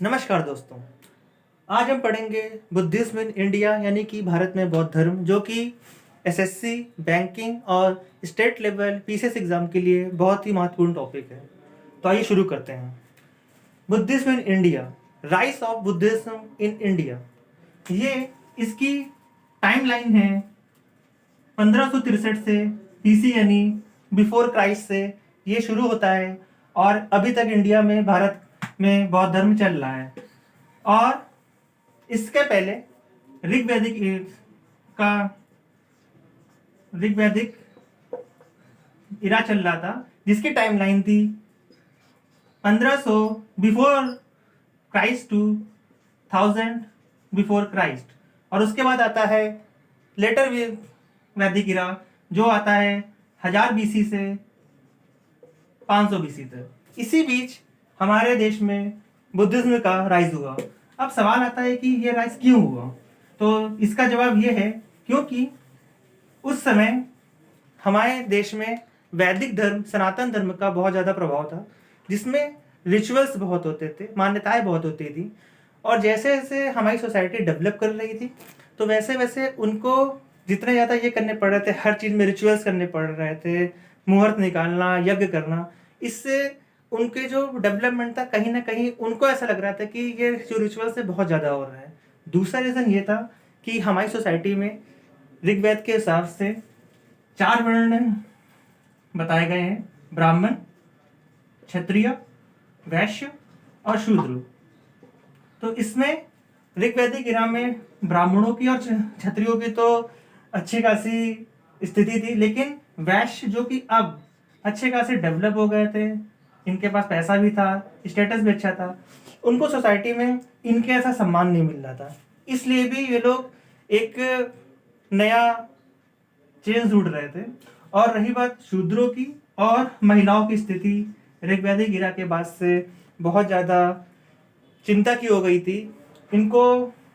नमस्कार दोस्तों। आज हम पढ़ेंगे बुद्धिज्म इन इंडिया यानी कि भारत में बौद्ध धर्म, जो कि एसएससी, बैंकिंग और स्टेट लेवल पीसीएस एग्जाम के लिए बहुत ही महत्वपूर्ण टॉपिक है। तो आइए शुरू करते हैं। Buddhism in India, rise of Buddhism in India. ये इसकी टाइमलाइन है 1563 से बीसी यानी बिफोर क्राइस्ट से ये शुरू होता है और अभी तक इंडिया में, भारत में बौद्ध धर्म चल रहा है। और इसके पहले ऋग्वैदिक इरा चल रहा था, जिसकी टाइमलाइन थी 1500 before Christ to 1000 before Christ. और उसके बाद आता है लेटर वैदिक इरा, जो आता है 1000 बीसी से 500 बीसी तक। इसी बीच हमारे देश में बुद्धिज्म का राइज हुआ। अब सवाल आता है कि ये राइज क्यों हुआ? तो इसका जवाब ये है क्योंकि उस समय हमारे देश में वैदिक धर्म, सनातन धर्म का बहुत ज़्यादा प्रभाव था, जिसमें रिचुअल्स बहुत होते थे, मान्यताएं बहुत होती थी। और जैसे जैसे हमारी सोसाइटी डेवलप कर रही थी, तो वैसे वैसे उनको जितने ज़्यादा ये करने पड़ रहे थे, हर चीज़ में रिचुअल्स करने पड़ रहे थे, मुहूर्त निकालना, यज्ञ करना, इससे उनके जो डेवलपमेंट था, कहीं ना कहीं उनको ऐसा लग रहा था कि ये जो रिचुअल्स है बहुत ज़्यादा हो रहा है। दूसरा रीज़न ये था कि हमारी सोसाइटी में ऋग्वेद के हिसाब से 4 वर्ण बताए गए हैं: ब्राह्मण, क्षत्रिय, वैश्य और शूद्र। तो इसमें ऋग्वैदिक इरा में ब्राह्मणों की और क्षत्रियों की तो अच्छी खासी स्थिति थी, लेकिन वैश्य जो कि अब अच्छे खासे डेवलप हो गए थे, इनके पास पैसा भी था, स्टेटस भी अच्छा था, उनको सोसाइटी में इनके ऐसा सम्मान नहीं मिल रहा था। इसलिए भी ये लोग एक नया चेंज ढूंढ रहे थे। और रही बात शूद्रों की और महिलाओं की स्थिति, ऋग्वैदिक इरा के बाद से बहुत ज़्यादा चिंता की हो गई थी। इनको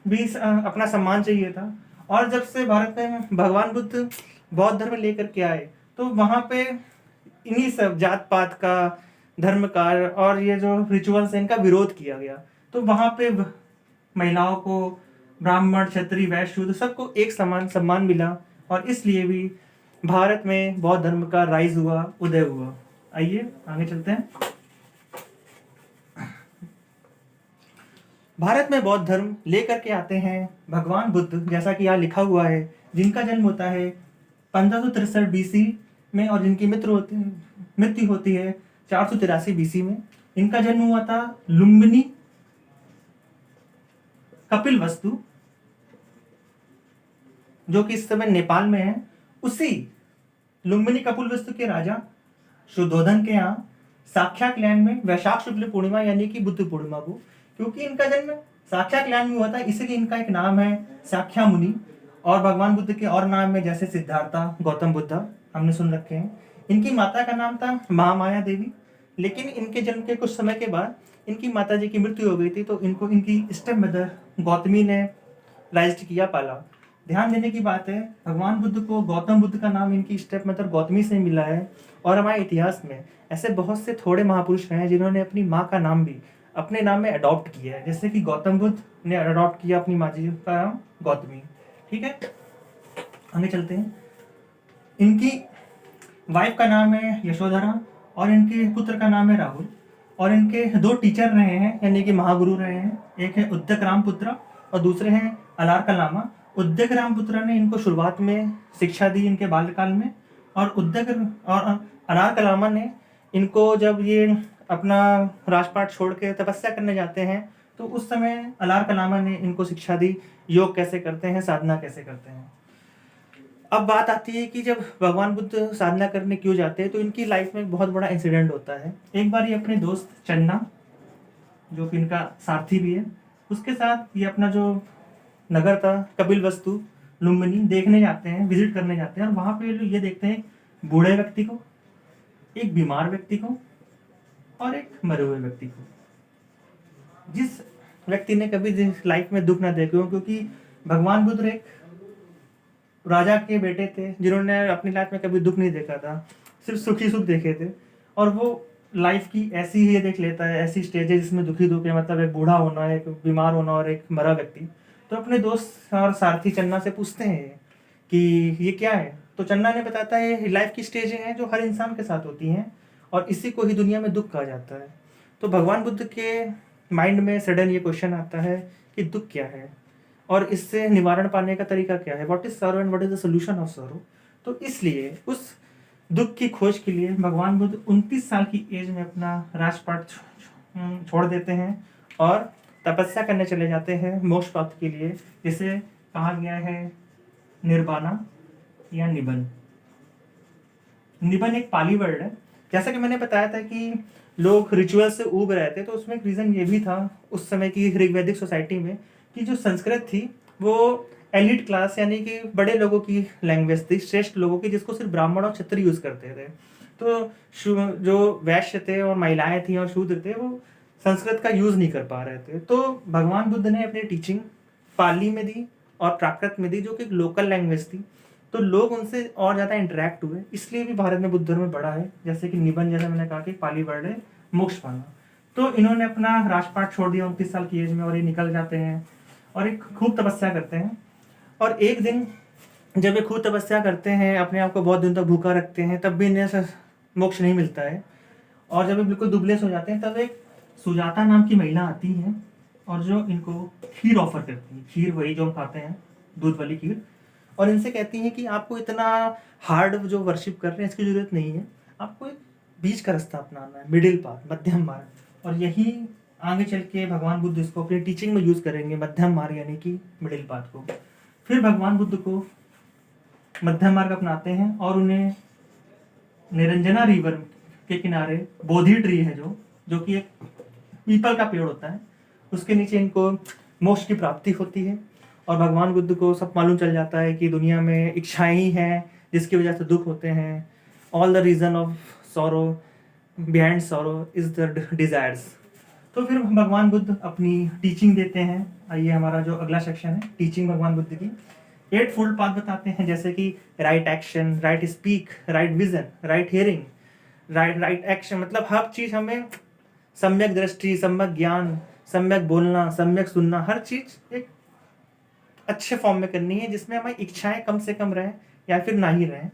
भी अपना सम्मान चाहिए था। और जब से भारत में भगवान बुद्ध बौद्ध धर्म लेकर के आए, तो वहाँ पे इन्हीं सब जात पात का, धर्म का और ये जो रिचुअल्स हैं, इनका विरोध किया गया। तो वहाँ पे महिलाओं को, ब्राह्मण, क्षत्रिय, वैश्य, शूद्र सबको एक समान सम्मान मिला। और इसलिए भी भारत में बौद्ध धर्म का राइज हुआ, उदय हुआ। आइए आगे चलते हैं। भारत में बौद्ध धर्म लेकर के आते हैं भगवान बुद्ध, जैसा कि यहाँ लिखा हुआ है, जिनका जन्म होता है 1563 बीसी में और जिनकी मृत्यु होती है 483 बीसी में। इनका जन्म हुआ था लुम्बिनी कपिलवस्तु, जो कि इस समय नेपाल में है। उसी लुम्बिनी कपिलवस्तु के राजा शुद्धोधन के यहाँ साख्या क्लैन में वैशाख शुक्ल पूर्णिमा यानी कि बुद्ध पूर्णिमा को, क्योंकि इनका जन्म साख्या क्लैन में हुआ था, इसलिए इनका एक नाम है साख्या मुनि। और भगवान बुद्ध के और नाम है, जैसे सिद्धार्था, गौतम बुद्धा, हमने सुन रखे हैं। इनकी माता का नाम था महामाया देवी, लेकिन इनके जन्म के कुछ समय के बाद इनकी माता जी की मृत्यु हो गई थी, तो इनको इनकी स्टेप मदर गौतमी ने राइज किया, पाला। ध्यान देने की बात है, भगवान बुद्ध को गौतम बुद्ध का नाम इनकी स्टेप मदर गौतमी से मिला है। और हमारे इतिहास में ऐसे बहुत से थोड़े महापुरुष हैं जिन्होंने अपनी माँ का नाम भी अपने नाम में अडॉप्ट किया है, जैसे कि गौतम बुद्ध ने अडॉप्ट किया अपनी माँ जी का नाम गौतमी। ठीक है, आगे चलते हैं। इनकी वाइफ का नाम है यशोधरा और इनके पुत्र का नाम है राहुल। और इनके 2 टीचर रहे हैं, यानी कि महागुरु रहे हैं। एक है उद्दक रामपुत्र और दूसरे हैं अलार कलामा। उद्दक रामपुत्र ने इनको शुरुआत में शिक्षा दी इनके बाल्यकाल में, और अलार कलामा ने इनको, जब ये अपना राजपाट छोड़ के तपस्या करने जाते हैं, तो उस समय अलार कलामा ने इनको शिक्षा दी, योग कैसे करते हैं, साधना कैसे करते हैं। अब बात आती है कि जब भगवान बुद्ध साधना करने क्यों जाते हैं, तो इनकी लाइफ में एक बहुत बड़ा इंसिडेंट होता है। एक बार ये अपने दोस्त चन्ना, जो कि इनका सारथी भी है, उसके साथ ये अपना जो नगर था कपिलवस्तु लुम्बिनी देखने जाते हैं, विजिट करने जाते हैं। और वहाँ पे ये देखते हैं बूढ़े व्यक्ति को, एक बीमार व्यक्ति को और एक मरे हुए व्यक्ति को। जिस व्यक्ति ने कभी लाइफ में दुख ना देखे हो, क्योंकि भगवान बुद्ध एक राजा के बेटे थे जिन्होंने अपनी लाइफ में कभी दुख नहीं देखा था, सिर्फ सुखी सुख देखे थे। और वो लाइफ की ऐसी ही ये देख लेता है, ऐसी स्टेज है जिसमें दुखी दुख है, मतलब एक बूढ़ा होना, एक बीमार होना और एक मरा व्यक्ति। तो अपने दोस्त और सारथी चन्ना से पूछते हैं कि ये क्या है। तो चन्ना ने बताता है ये लाइफ की स्टेजें हैं जो हर इंसान के साथ होती हैं और इसी को ही दुनिया में दुख कहा जाता है। तो भगवान बुद्ध के माइंड में सडन ये क्वेश्चन आता है कि दुख क्या है और इससे निवारण पाने का तरीका क्या है, what is sorrow and what is the solution of sorrow. तो इसलिए उस दुख की खोज के लिए भगवान बुद्ध 29 साल की एज में अपना राजपाट छोड़ देते हैं और तपस्या करने चले जाते हैं मोक्ष प्राप्ति के लिए, जिसे कहा गया है निर्वाणा या निबन। निबन एक पाली वर्ड है। जैसा कि मैंने बताया था कि लोग रिचुअल से ऊब रहे थे, तो उसमें एक रीज़न ये भी था उस समय की ऋग्वैदिक सोसाइटी में कि जो संस्कृत थी वो एलिट क्लास यानी कि बड़े लोगों की लैंग्वेज थी, श्रेष्ठ लोगों की, जिसको सिर्फ ब्राह्मण और क्षत्रिय यूज़ करते थे। तो जो वैश्य थे और महिलाएं थी और शूद्र थे वो संस्कृत का यूज़ नहीं कर पा रहे थे। तो भगवान बुद्ध ने अपनी टीचिंग पाली में दी और प्राकृत में दी, जो कि एक लोकल लैंग्वेज थी। तो लोग उनसे और ज़्यादा इंटरेक्ट हुए, इसलिए भी भारत में बुद्ध धर्म बढ़ा है। जैसे कि निबन, जैसे मैंने कहा कि पाली वर्ड है मोक्ष पाना। तो इन्होंने अपना राजपाट छोड़ दिया 29 साल की एज में और ये निकल जाते हैं और एक खूब तपस्या करते हैं। और एक दिन जब ये खूब तपस्या करते हैं, अपने आप को बहुत दिन तक भूखा रखते हैं, तब भी इन्हें मोक्ष नहीं मिलता है। और जब ये बिल्कुल दुबले सो जाते हैं तब एक सुजाता नाम की महिला आती है और जो इनको खीर ऑफर करती है। खीर वही जो हम खाते हैं, दूध वाली खीर। और इनसे कहती हैं कि आपको इतना हार्ड जो वर्शिप कर रहे हैं इसकी ज़रूरत नहीं है, आपको एक बीच का रास्ता अपनाना है, मिडिल पाथ, मध्यम मार्ग। और यही आगे चल के भगवान बुद्ध इसको अपनी टीचिंग में यूज़ करेंगे, मध्यम मार्ग यानी कि मिडिल पाथ को। फिर भगवान बुद्ध को मध्यम मार्ग अपनाते हैं और उन्हें निरंजना रिवर के किनारे बोधि ट्री है जो कि एक पीपल का पेड़ होता है, उसके नीचे इनको मोक्ष की प्राप्ति होती है। और भगवान बुद्ध को सब मालूम चल जाता है कि दुनिया में इच्छाएं ही हैं जिसकी वजह से दुख होते हैं। All the reason of sorrow, behind sorrow is the desires. तो फिर भगवान बुद्ध अपनी टीचिंग देते हैं। आइए हमारा जो अगला सेक्शन है टीचिंग भगवान बुद्ध की। 8 फोल्ड पाथ बताते हैं, जैसे कि right action, right speak, right vision, right hearing, right action. मतलब हर चीज़ हमें सम्यक दृष्टि, सम्यक ज्ञान, सम्यक बोलना, सम्यक सुनना, हर चीज़ एक अच्छे फॉर्म में करनी है जिसमें हमारी इच्छाएं कम से कम रहें या फिर ना ही रहें।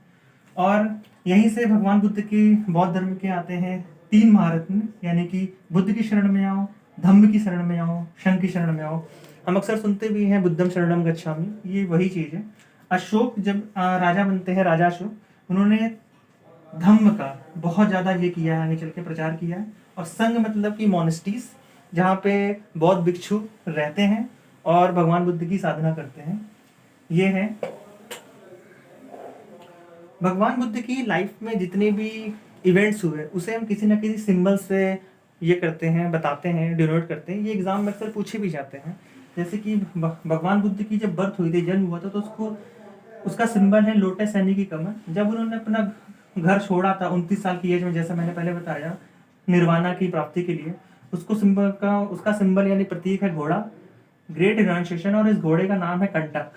और यहीं से भगवान बुद्ध की बौद्ध धर्म के आते हैं 3 महारत्न, यानी कि बुद्ध की शरण में आओ, धम्म की शरण में आओ, संघ की शरण में आओ। हम अक्सर सुनते भी हैं बुद्धम शरणम गच्छामि, ये वही चीज़ है। अशोक जब राजा बनते हैं, राजा अशोक, उन्होंने धम्म का बहुत ज़्यादा ये किया है, आगे चल के प्रचार किया है। और संघ मतलब कि मोनेस्टीज, जहाँ पे बौद्ध भिक्षु रहते हैं और भगवान बुद्ध की साधना करते हैं। ये है भगवान बुद्ध की लाइफ में जितने भी इवेंट्स हुए उसे हम किसी न किसी सिंबल से ये करते हैं, बताते हैं, डिनोट करते हैं। ये एग्जाम में अक्सर पूछे भी जाते हैं। जैसे कि भगवान बुद्ध की जब बर्थ हुई थी, जन्म हुआ था, तो उसका सिंबल है लोटस यानी कि कमल। जब उन्होंने अपना घर छोड़ा था 29 साल की एज में, जैसा मैंने पहले बताया, निर्वाणा की प्राप्ति के लिए, उसका सिंबल यानी प्रतीक है घोड़ा, ग्रेट रिनाउंसिएशन। और इस घोड़े का नाम है कंटक।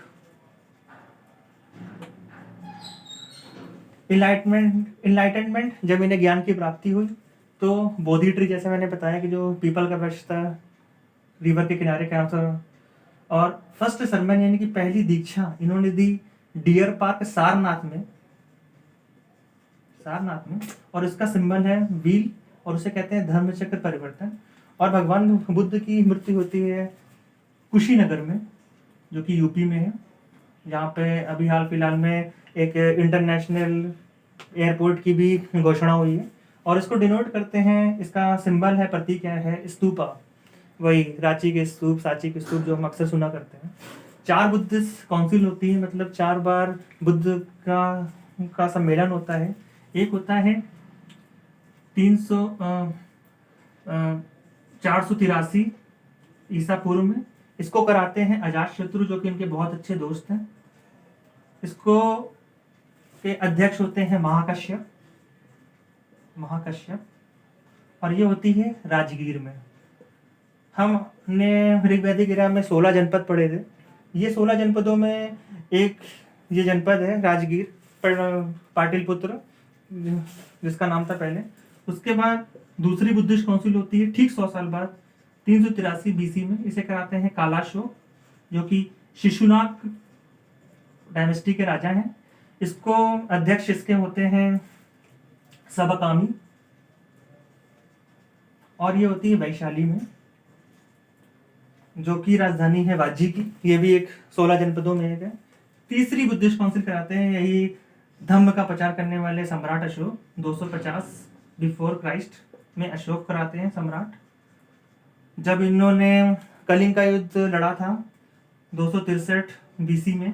इनलाइटनमेंट जब इन्हें ज्ञान की प्राप्ति हुई तो बोधि ट्री, जैसे मैंने बताया कि जो पीपल का वृक्ष था, रिवर के किनारे का था। और फर्स्ट सरमन यानी कि पहली दीक्षा इन्होंने दी डियर पार्क सारनाथ में। और इसका सिंबल है व्हील और उसे कहते हैं धर्म चक्र परिवर्तन। और भगवान बुद्ध की मृत्यु होती है कुशीनगर में, जो कि यूपी में है, जहाँ पे अभी हाल फिलहाल में एक इंटरनेशनल एयरपोर्ट की भी घोषणा हुई है। और इसको डिनोट करते हैं, इसका सिंबल है, प्रतीक क्या है, स्तूपा, वही रांची के स्तूप, सांची के स्तूप जो हम अक्सर सुना करते हैं। 4 बुद्धिस्ट काउंसिल होती है, मतलब 4 बार बुद्ध का सम्मेलन होता है। एक होता है 483 ईसा पूर्व में, इसको कराते हैं अजातशत्रु, जो कि इनके बहुत अच्छे दोस्त हैं। इसको के अध्यक्ष होते हैं महाकश्यप। और ये होती है राजगीर में। हमने ऋग्वैदिक एरा में 16 जनपद पढ़े थे। ये 16 जनपदों में एक ये जनपद है राजगीर, पाटिलपुत्र जिसका नाम था पहले। उसके बाद दूसरी बुद्धिस्ट काउंसिल होती है ठीक 100 साल बाद 383 बीसी में। इसे कराते हैं कालाशो, जो कि शिशुनाग डायनेस्टी के राजा हैं। इसको अध्यक्ष इसके होते हैं सबकामी, और ये होती है वैशाली में, जो कि राजधानी है वाजी की। ये भी एक 16 जनपदों में एक है। तीसरी बुद्धिस्ट काउंसिल कराते हैं यही धम्म का प्रचार करने वाले सम्राट अशोक। 250 बिफोर क्राइस्ट में अशोक कराते हैं सम्राट, जब इन्होंने कलिंग का युद्ध लड़ा था 263 बीसी में,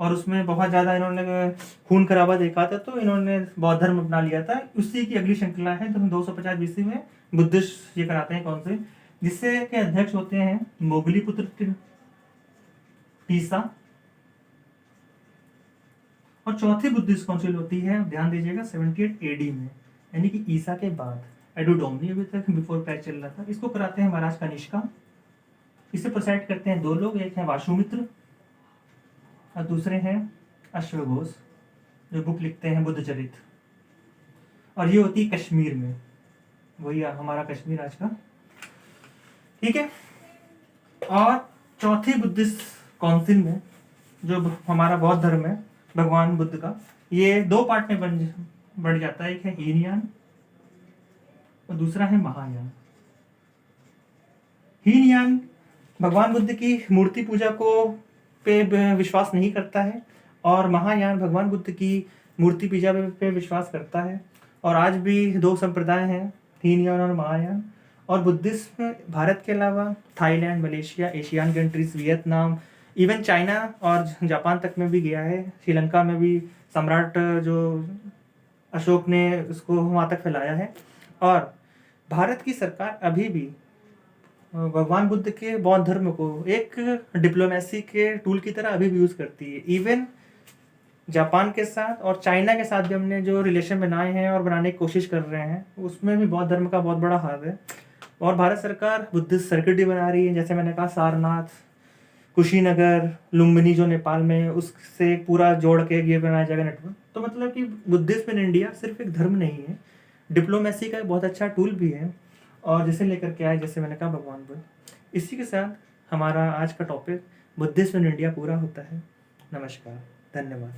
और उसमें बहुत ज़्यादा इन्होंने खून खराबा देखा था, तो इन्होंने बौद्ध धर्म अपना लिया था। उसी की अगली श्रृंखला है, तो 250 बीसी में बुद्धिस्ट ये कराते हैं कौन से, जिससे के अध्यक्ष होते हैं मोगली पुत्र टीसा। और चौथी बुद्धिस्ट काउंसिल होती है, ध्यान दीजिएगा, 78 एडी में, यानी कि ईसा के बाद। एडू डोमनी अभी तक बिफोर क्राइस्ट चल रहा था। इसको कराते हैं महाराज कनिष्का। इसे प्रोसाइड करते हैं 2 लोग, एक है वासुमित्र और दूसरे हैं अश्वघोष, जो बुक लिखते हैं बुद्ध चरित। और ये होती है कश्मीर में, वही हमारा कश्मीर आज का, ठीक है। और चौथी बुद्धिस्ट काउंसिल में, जो हमारा बौद्ध धर्म है भगवान बुद्ध का, ये 2 पार्ट में बढ़ जाता है। एक है हीनयान और दूसरा है महायान। हीनयान भगवान बुद्ध की मूर्ति पूजा को पे विश्वास नहीं करता है, और महायान भगवान बुद्ध की मूर्ति पूजा पे विश्वास करता है। और आज भी 2 संप्रदाय हैं, हीनयान और महायान। और बुद्धिज्म भारत के अलावा Thailand, Malaysia, Asian countries, Vietnam, even China और जापान तक में भी गया है। श्रीलंका में भी सम्राट जो अशोक ने उसको वहाँ तक फैलाया है। और भारत की सरकार अभी भी भगवान बुद्ध के बौद्ध धर्म को एक डिप्लोमेसी के टूल की तरह अभी भी यूज़ करती है। इवन जापान के साथ और चाइना के साथ भी हमने जो रिलेशन बनाए हैं और बनाने की कोशिश कर रहे हैं, उसमें भी बौद्ध धर्म का बहुत बड़ा हाथ है। और भारत सरकार बुद्धिस्ट सर्किट भी बना रही है, जैसे मैंने कहा सारनाथ, कुशीनगर, लुम्बिनी जो नेपाल में है, उससे पूरा जोड़ के ये बनाया जाएगा नेटवर्क। तो मतलब कि बुद्धिज्म इन इंडिया सिर्फ एक धर्म नहीं है, डिप्लोमेसी का एक बहुत अच्छा टूल भी है। और जिसे लेकर के आए, जैसे मैंने कहा, भगवान बुद्ध। इसी के साथ हमारा आज का टॉपिक बुद्धिज्म इन इंडिया पूरा होता है। नमस्कार, धन्यवाद।